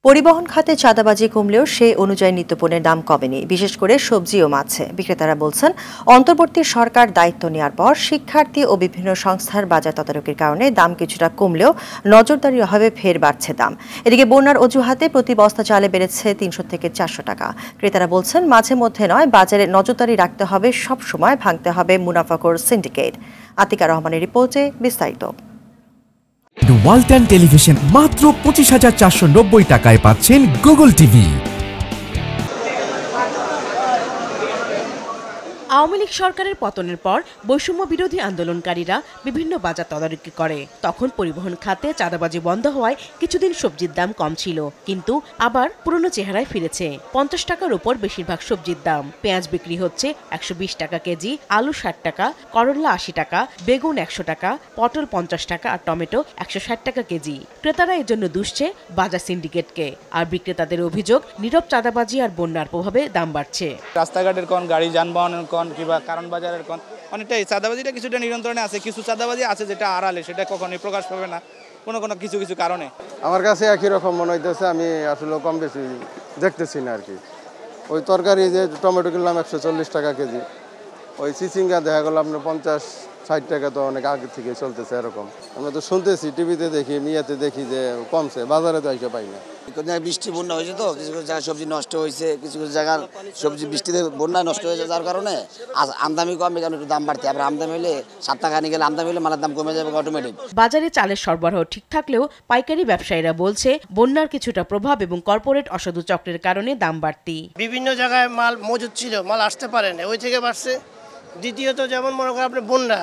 পরিবহন খাতে চাঁদাবাজি কমলেও সেই অনুযায়ী নিত্যপণ্যের দাম কমেনি, বিশেষ করে সবজি ও মাছে। বিক্রেতারা বলছেন, অন্তর্বর্তী সরকার দায়িত্ব নেওয়ার পর শিক্ষার্থী ও বিভিন্ন সংস্থার বাজার তদারকির কারণে দাম কিছুটা কমলেও নজরদারি অভাবে ফের বাড়ছে দাম। এদিকে বন্যার অজুহাতে প্রতি বস্তা চালে বেড়েছে ৩০০ থেকে ৪০০ টাকা। ক্রেতারা বলছেন, মাঝে মধ্যে নয়, বাজারে নজরদারি রাখতে হবে, সব সময় ভাঙতে হবে মুনাফাখোর সিন্ডিকেট। আতিকা রহমানের রিপোর্টে বিস্তারিত। ওয়ালটন টেলিভিশন মাত্র ২৫,৪৯০ টাকায় পাচ্ছেন গুগল টিভি। আওয়ামী লীগ সরকারের পতনের পর বৈষম্য বিরোধী আন্দোলনকারীরা বিভিন্ন বাজার তদারকি করে। তখন পরিবহন খাতে চাঁদাবাজি বন্ধ হওয়ায় কিছুদিন সবজির দাম কম ছিল, কিন্তু আবার পুরনো চেহারায় ফিরেছে। ৫০ টাকার উপর বেশিরভাগ সবজির দাম। পেঁয়াজ বিক্রি হচ্ছে ১২০ টাকা কেজি, আলু ৬০ টাকা, করলা ৮০ টাকা, বেগুন ১০০ টাকা, পটল ৫০ টাকা আর টমেটো ১৬০ টাকা কেজি। ক্রেতারা এজন্য দুষছে বাজার সিন্ডিকেটকে। আর বিক্রেতাদের অভিযোগ, নীরব চাঁদাবাজি আর বন্যার প্রভাবে দাম বাড়ছে। রাস্তাঘাটের কোন, গাড়ি যানবাহনের কোন, কিংবা কারণ বাজারের কোন, অনেকটাই চাঁদাবাজিটা কিছুটা নিয়ন্ত্রণে আছে। কিছু চাঁদাবাজি আছে যেটা আড়ালে, সেটা কখনোই প্রকাশ পাবে না কোনো কিছু কারণে। আমার কাছে একই রকম মনে হইতেছে, আমি আসলে কম বেশি দেখতেছি না আর কি। ওই তরকারি যে টমেটো কিনলাম ১৪০ টাকা কেজি, ওই চিচিঙ্গা দেখা গেল আপনার ৫০-৬০ টাকা, তো অনেক আগে থেকে চলতেছে এরকম। আমরা তো শুনতেছি, টিভিতে দেখি, মিয়াতে দেখি যে কমছে, বাজারে তো এসে পাই না। বৃষ্টি বন্যা হয়েছে, তো কিছু কিছু জায়গায় সবজি নষ্ট হয়েছে, কিছু কিছু জায়গার সবজি বৃষ্টিতে বন্যায় নষ্ট হয়েছে, যার কারণে আমদানি কমে, কারণ একটু দাম বাড়তে। আবার আমদানি হলে ৭ টাকা নিয়ে গেলে আমদানি হলে মালের দাম কমে যাবে অটোমেটিক। বাজারে চালের সরবরাহ ঠিক থাকলেও পাইকারি ব্যবসায়ীরা বলছে, বন্যার কিছুটা প্রভাব এবং কর্পোরেট অসাধু চক্রের কারণে দাম বাড়তি। বিভিন্ন জায়গায় মাল মজুদ ছিল, মাল আসতে পারে না, ওই থেকে বাড়ছে। দ্বিতীয়ত, যেমন মনে করেন আপনি বন্যা,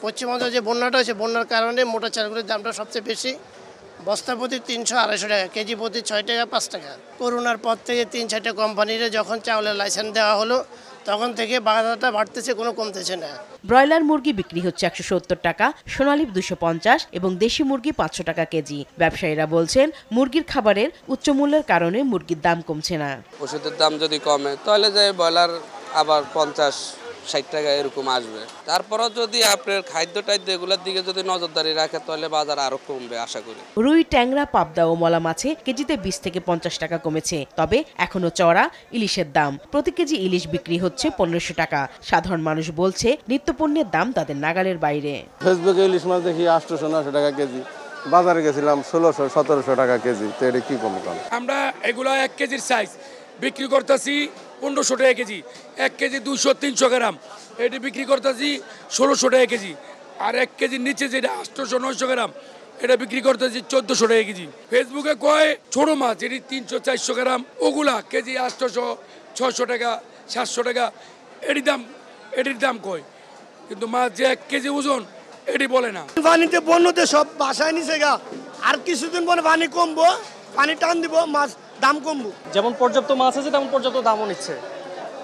পশ্চিমবঙ্গে যে বন্যাটা হয়েছে, বন্যার কারণে মোটা চালগুলির দামটা সবচেয়ে বেশি। বস্তা প্রতি ৩০০-২৫০ টাকা, কেজি প্রতি ৬ টাকা ৫ টাকা। করোনার পর থেকে ৩-৪টা কোম্পানিরে যখন চাউলের লাইসেন্স দেওয়া হলো, তখন থেকে বাজারটা বাড়তেছে, কোনো কমতেছে না। ব্রয়লার মুরগি বিক্রি হচ্ছে ১৭০ টাকা, সোনালী ২৫০ এবং দেশি মুরগি ৫০০ টাকা কেজি। ব্যবসায়ীরা বলছেন, মুরগির খাবারের উচ্চ মূল্যের কারণে মুরগির দাম কমছে না। ওষুধের দাম যদি কমে, তাহলে যে ব্রয়লার আবার ৫০-৬০ টাকা এরকম আসবে। তারপরও যদি আপনার খাদ্য-টাদ্য এগুলোর দিকে যদি নজরদারি রাখে, তাহলে বাজার আরো কমবে আশা করি। রুই, ট্যাংরা, পাবদা ও মলা মাছে কেজিতে ২০ থেকে ৫০ টাকা কমেছে। তবে এখনো চড়া ইলিশের দাম। প্রতি কেজি ইলিশ বিক্রি হচ্ছে ১৫০০ টাকা। সাধারণ মানুষ বলছে, নিত্যপণ্যের দাম তাদের নাগালের বাইরে। ফেসবুকে ইলিশ মাছ দেখি ৮০০-৯০০ টাকা কেজি, বাজারে গেছিলাম ১৬০০-১৭০০ টাকা কেজি। তো এটা কি কম? আমরা এগুলো ১ কেজির সাইজ বিক্রি করতেছি ১৫০০ টাকা কেজি। ১ কেজি ২০০-৩০০ গ্রাম এটি বিক্রি করতেছি ১৬০০ টাকা কেজি। আর ১ কেজির নিচে যেটা ৮০০-৯০০ গ্রাম, এটা বিক্রি করতেছি ১৪০০ টাকা কেজি। ফেসবুকে কয় ছোট মাছ এটি ৩০০-৪০০ গ্রাম, ওগুলা কেজি ৮০০-৬০০ টাকা, ৭০০ টাকা এটির দাম কয়, কিন্তু মাছ যে ১ কেজি ওজন এটি বলে না। পানিতে বন্যতে সব বাসায় নিচে গা, আর কিছুদিন পরে পানি কমবো, পানি টান দিব, মাছ দাম কমবো। যেমন পর্যাপ্ত মাছ আছে, তেমন পর্যাপ্ত দামও নিচ্ছে।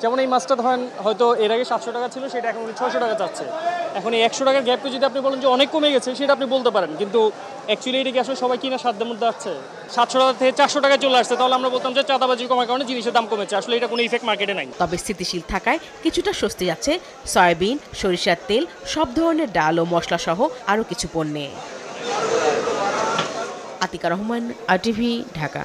যেমন এই মাছটা ধরেন হয়তো এর আগে ৭০০ টাকা ছিল, সেটা এখন ৬০০ টাকা চাচ্ছে। এখন এই ১০০ টাকার গ্যাপকে যদি আপনি বলেন যে অনেক কমে গেছে, সেটা আপনি বলতে পারেন, কিন্তু অ্যাকচুয়ালি এটা কি আসলে সবাই কিনা সাধ্যের মধ্যে আসছে? ৭০০ টাকা থেকে ৪০০ টাকায় চলে আসছে, তাহলে আমরা বলতাম যে চাঁদাবাজি কমার কারণে জিনিসের দাম কমেছে। আসলে এটা কোনো ইফেক্ট মার্কেটে নাই। তবে স্থিতিশীল থাকায় কিছুটা স্বস্তি আছে সয়াবিন, সরিষার তেল, সব ধরনের ডাল ও মশলা সহ আরও কিছু পণ্যে। আতিকা রহমান, RTV, ঢাকা।